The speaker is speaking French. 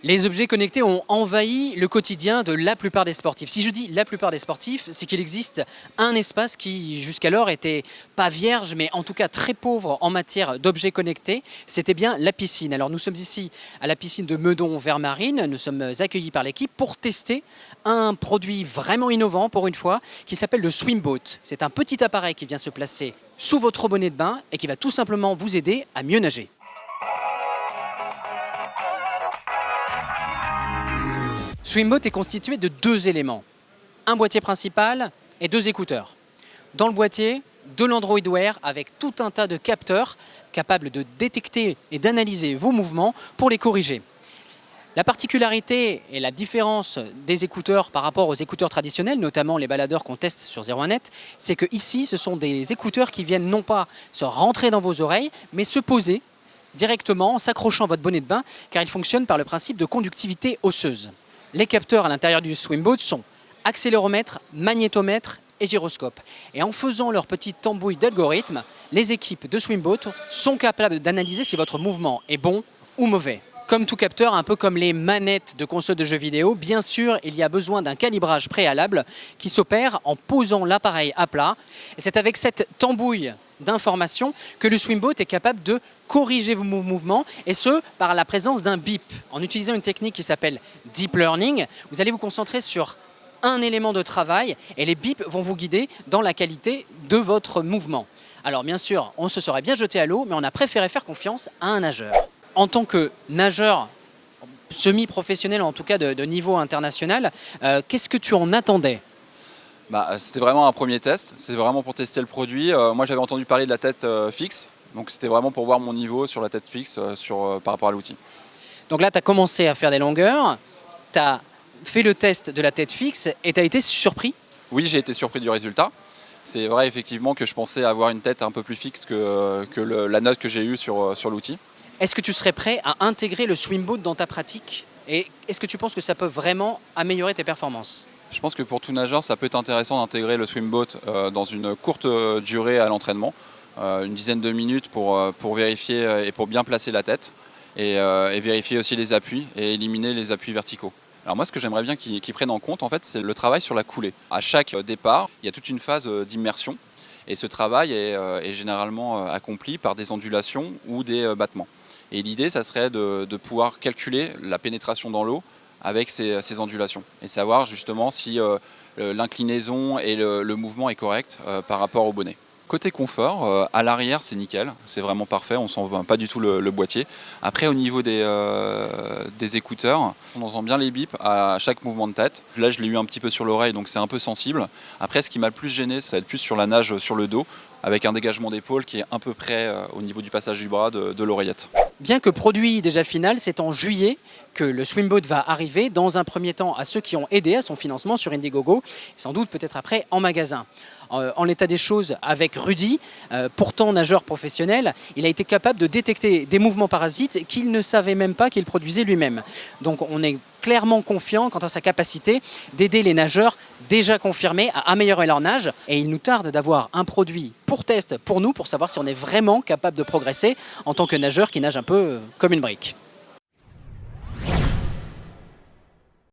Les objets connectés ont envahi le quotidien de la plupart des sportifs. Si je dis la plupart des sportifs, c'est qu'il existe un espace qui jusqu'alors était pas vierge, mais en tout cas très pauvre en matière d'objets connectés. C'était bien la piscine. Alors nous sommes ici à la piscine de Meudon-Vermarine. Nous sommes accueillis par l'équipe pour tester un produit vraiment innovant pour une fois qui s'appelle le Swimboat. C'est un petit appareil qui vient se placer sous votre bonnet de bain et qui va tout simplement vous aider à mieux nager. Swimboat est constitué de deux éléments, un boîtier principal et deux écouteurs. Dans le boîtier, de l'Android Wear avec tout un tas de capteurs capables de détecter et d'analyser vos mouvements pour les corriger. La particularité et la différence des écouteurs par rapport aux écouteurs traditionnels, notamment les baladeurs qu'on teste sur 01net, c'est que ici, ce sont des écouteurs qui viennent non pas se rentrer dans vos oreilles, mais se poser directement en s'accrochant à votre bonnet de bain, car ils fonctionnent par le principe de conductivité osseuse. Les capteurs à l'intérieur du Swimboat sont accéléromètre, magnétomètre et gyroscope. Et en faisant leur petite tambouille d'algorithmes, les équipes de Swimboat sont capables d'analyser si votre mouvement est bon ou mauvais. Comme tout capteur, un peu comme les manettes de consoles de jeux vidéo, bien sûr, il y a besoin d'un calibrage préalable qui s'opère en posant l'appareil à plat. Et c'est avec cette tambouille d'informations que le Swimboat est capable de corriger vos mouvements, et ce, par la présence d'un bip. En utilisant une technique qui s'appelle Deep Learning, vous allez vous concentrer sur un élément de travail et les bips vont vous guider dans la qualité de votre mouvement. Alors bien sûr, on se serait bien jeté à l'eau, mais on a préféré faire confiance à un nageur. En tant que nageur semi-professionnel, en tout cas de niveau international, qu'est-ce que tu en attendais ? C'était vraiment un premier test, c'est vraiment pour tester le produit. Moi j'avais entendu parler de la tête fixe, donc c'était vraiment pour voir mon niveau sur la tête fixe par rapport à l'outil. Donc là tu as commencé à faire des longueurs, tu as fait le test de la tête fixe et tu as été surpris ? Oui, j'ai été surpris du résultat. C'est vrai effectivement que je pensais avoir une tête un peu plus fixe que la note que j'ai eue sur l'outil. Est-ce que tu serais prêt à intégrer le Swimboat dans ta pratique ? Et est-ce que tu penses que ça peut vraiment améliorer tes performances ? Je pense que pour tout nageur, ça peut être intéressant d'intégrer le Swimboat dans une courte durée à l'entraînement, une dizaine de minutes pour vérifier et pour bien placer la tête et vérifier aussi les appuis et éliminer les appuis verticaux. Alors moi, ce que j'aimerais bien qu'ils prennent en compte, en fait, c'est le travail sur la coulée. À chaque départ, il y a toute une phase d'immersion et ce travail est généralement accompli par des ondulations ou des battements. Et l'idée, ça serait de pouvoir calculer la pénétration dans l'eau avec ces ondulations et savoir justement si l'inclinaison et le mouvement est correct par rapport au bonnet. Côté confort, à l'arrière c'est nickel, c'est vraiment parfait, on ne sent pas du tout le boîtier. Après au niveau des écouteurs, on entend bien les bips à chaque mouvement de tête. Là je l'ai eu un petit peu sur l'oreille donc c'est un peu sensible. Après ce qui m'a le plus gêné, ça va être plus sur la nage sur le dos, avec un dégagement d'épaule qui est à peu près au niveau du passage du bras de l'oreillette. Bien que produit déjà final, c'est en juillet que le Swimboat va arriver, dans un premier temps à ceux qui ont aidé à son financement sur Indiegogo, et sans doute peut-être après en magasin. En l'état des choses avec Rudy, pourtant nageur professionnel, il a été capable de détecter des mouvements parasites qu'il ne savait même pas qu'il produisait lui-même. Donc on est clairement confiant quant à sa capacité d'aider les nageurs déjà confirmés à améliorer leur nage. Et il nous tarde d'avoir un produit pour test pour nous, pour savoir si on est vraiment capable de progresser en tant que nageur qui nage un peu comme une brique.